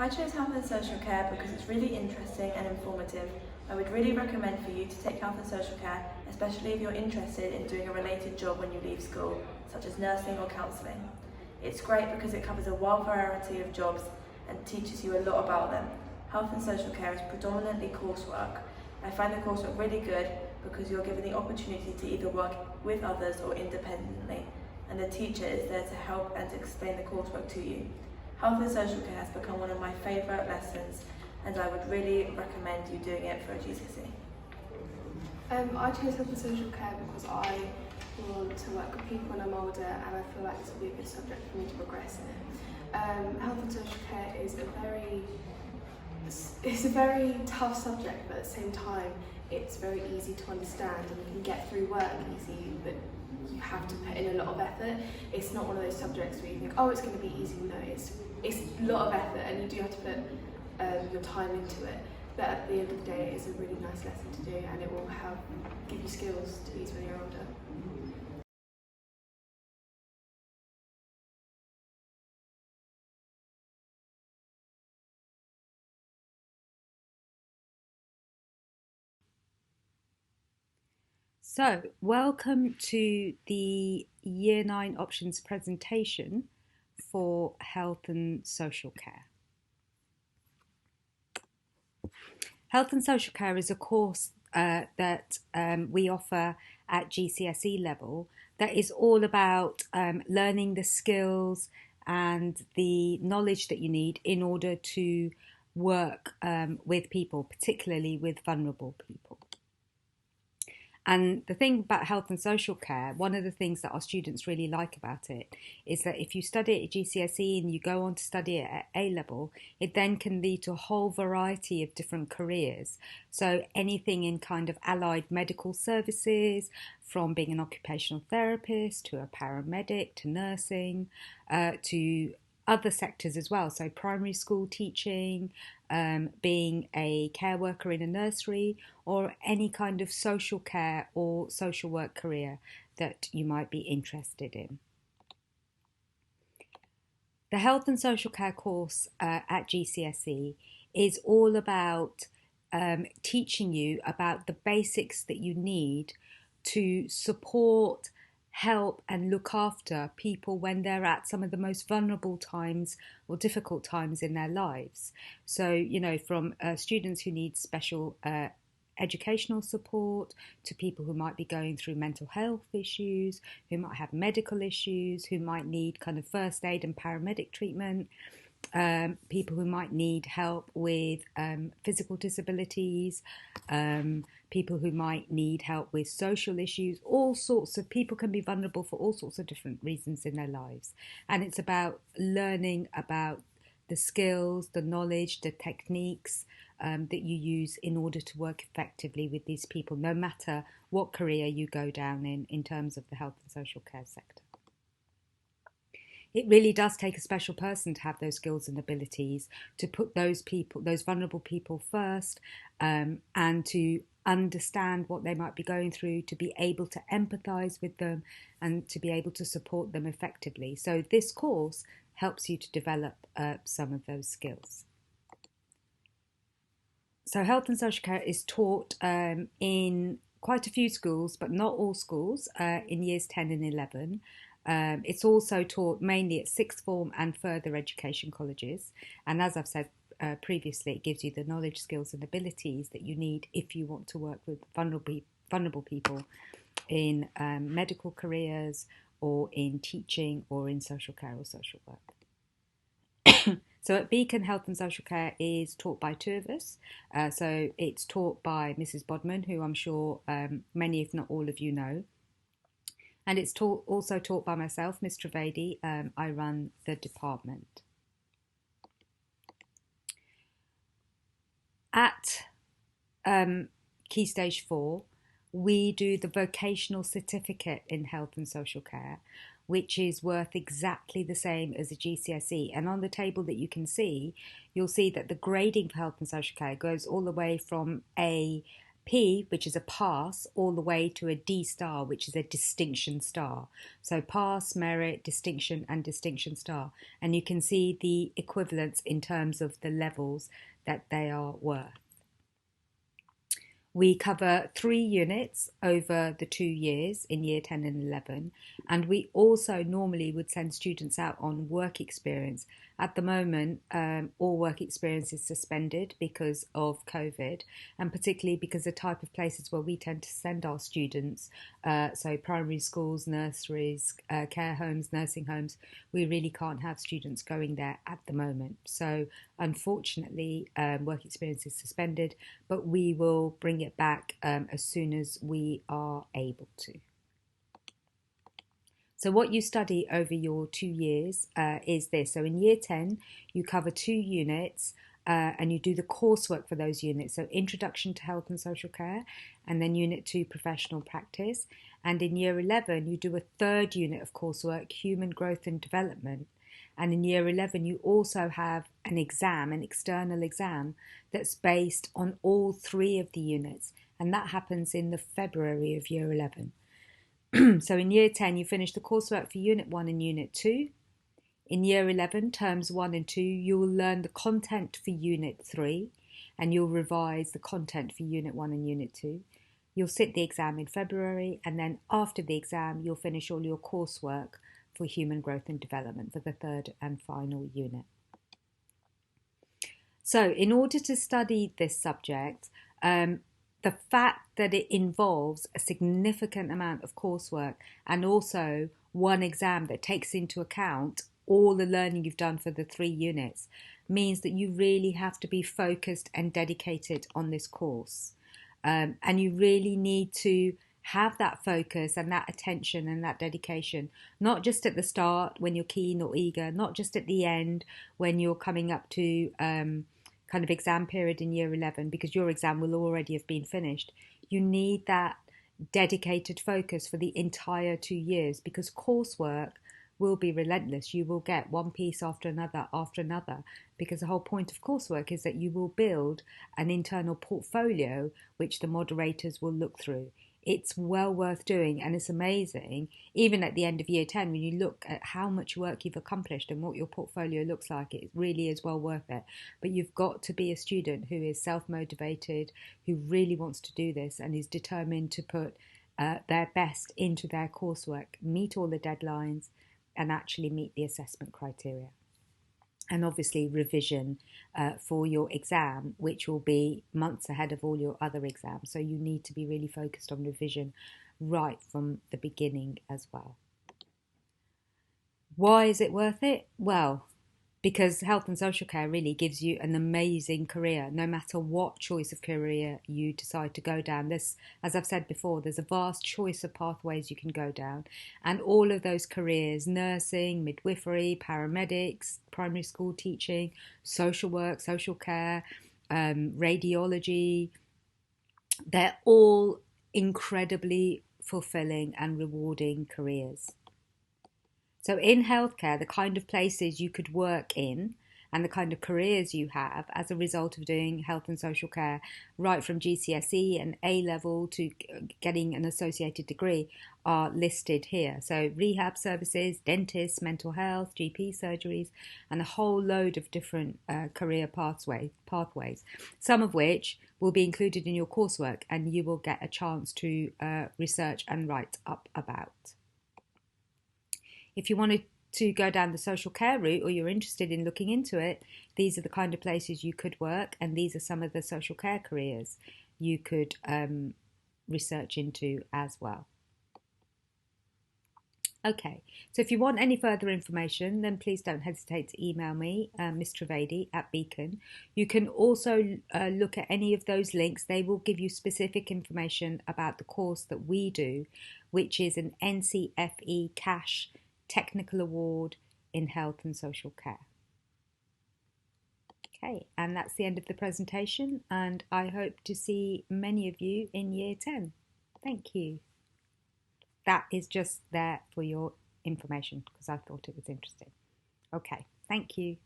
I chose health and social care because it's really interesting and informative. I would really recommend for you to take health and social care, especially if you're interested in doing a related job when you leave school, such as nursing or counselling. It's great because it covers a wide variety of jobs and teaches you a lot about them. Health and social care is predominantly coursework. I find the coursework really good because you're given the opportunity to either work with others or independently, and the teacher is there to help and to explain the coursework to you. Health and social care has become one of my favourite lessons, and I would really recommend you doing it for a GCSE. I chose health and social care because I want to work with people when I'm older, and I feel like this will be a good subject for me to progress in. Health and social care is a very tough subject, but at the same time it's very easy to understand, and you can get through work easy, but you have to put in a lot of effort. It's not one of those subjects where you think, oh, it's going to be easy. No, it's a lot of effort, and you do have to put your time into it. But at the end of the day, it's a really nice lesson to do, and it will help give you skills to use when you're older. So, welcome to the Year 9 options presentation for health and social care. Health and social care is a course that we offer at GCSE level that is all about learning the skills and the knowledge that you need in order to work with people, particularly with vulnerable people. And the thing about health and social care, one of the things that our students really like about it is that if you study it at GCSE and you go on to study it at A level, it then can lead to a whole variety of different careers. So anything in kind of allied medical services, from being an occupational therapist to a paramedic to nursing, to other sectors as well, so primary school teaching, being a care worker in a nursery, or any kind of social care or social work career that you might be interested in. The health and social care course at GCSE is all about teaching you about the basics that you need to support, help and look after people when they're at some of the most vulnerable times or difficult times in their lives. So, you know, from students who need special educational support to people who might be going through mental health issues, who might have medical issues, who might need kind of first aid and paramedic treatment, people who might need help with physical disabilities, people who might need help with social issues. All sorts of people can be vulnerable for all sorts of different reasons in their lives. And it's about learning about the skills, the knowledge, the techniques that you use in order to work effectively with these people, no matter what career you go down in terms of the health and social care sector. It really does take a special person to have those skills and abilities to put those people, those vulnerable people first, and to understand what they might be going through, to be able to empathise with them and to be able to support them effectively. So this course helps you to develop some of those skills. So health and social care is taught in quite a few schools, but not all schools, in years 10 and 11. It's also taught mainly at sixth form and further education colleges. And as I've said previously, it gives you the knowledge, skills and abilities that you need if you want to work with vulnerable people in medical careers or in teaching or in social care or social work. So at Beacon, Health and Social Care is taught by two of us. So it's taught by Mrs. Bodman, who I'm sure many, if not all of you know. And it's also taught by myself, Ms. Trivedi. I run the department. At Key Stage 4, we do the vocational certificate in health and social care, which is worth exactly the same as a GCSE. And on the table that you can see, you'll see that the grading for health and social care goes all the way from A, P, which is a pass, all the way to a D star, which is a distinction star. So pass, merit, distinction, and distinction star. And you can see the equivalents in terms of the levels that they are worth. We cover 3 units over the 2 years in year 10 and 11, and we also normally would send students out on work experience. At the moment, all work experience is suspended because of COVID, and particularly because the type of places where we tend to send our students, so primary schools, nurseries, care homes, nursing homes, we really can't have students going there at the moment. So unfortunately, work experience is suspended, but we will bring it back as soon as we are able to. So what you study over your 2 years is this. So in year 10, you cover 2 units and you do the coursework for those units. So Introduction to Health and Social Care, and then Unit 2, Professional Practice. And in year 11, you do a 3rd unit of coursework, Human Growth and Development. And in year 11, you also have an exam, an external exam, that's based on all 3 of the units. And that happens in the February of year 11. So in year 10, you finish the coursework for Unit 1 and Unit 2. In year 11, terms 1 and 2, you'll learn the content for Unit 3, and you'll revise the content for Unit 1 and Unit 2. You'll sit the exam in February, and then after the exam, you'll finish all your coursework for Human Growth and Development for the 3rd and final unit. So in order to study this subject, the fact that it involves a significant amount of coursework and also one exam that takes into account all the learning you've done for the 3 units means that you really have to be focused and dedicated on this course. And you really need to have that focus and that attention and that dedication, not just at the start when you're keen or eager, not just at the end when you're coming up to kind of exam period in year 11, because your exam will already have been finished. You need that dedicated focus for the entire 2 years, because coursework will be relentless. You will get one piece after another, because the whole point of coursework is that you will build an internal portfolio which the moderators will look through. It's well worth doing, and it's amazing, even at the end of year 10, when you look at how much work you've accomplished and what your portfolio looks like, it really is well worth it. But you've got to be a student who is self-motivated, who really wants to do this and is determined to put their best into their coursework, meet all the deadlines, and actually meet the assessment criteria. And obviously revision for your exam, which will be months ahead of all your other exams. So you need to be really focused on revision right from the beginning as well. Why is it worth it? Well, because health and social care really gives you an amazing career, no matter what choice of career you decide to go down. This, as I've said before, there's a vast choice of pathways you can go down. And all of those careers, nursing, midwifery, paramedics, primary school teaching, social work, social care, radiology, they're all incredibly fulfilling and rewarding careers. So in healthcare, the kind of places you could work in and the kind of careers you have as a result of doing health and social care, right from GCSE and A-level to getting an associated degree, are listed here. So rehab services, dentists, mental health, GP surgeries, and a whole load of different career pathways, some of which will be included in your coursework and you will get a chance to research and write up about. If you wanted to go down the social care route, or you're interested in looking into it, these are the kind of places you could work, and these are some of the social care careers you could research into as well. Okay, so if you want any further information, then please don't hesitate to email me, Miss Trivedi at Beacon. You can also look at any of those links. They will give you specific information about the course that we do, which is an NCFE Cash Technical Award in Health and Social Care. Okay, and that's the end of the presentation, and I hope to see many of you in year 10. Thank you. That is just there for your information because I thought it was interesting. Okay, thank you.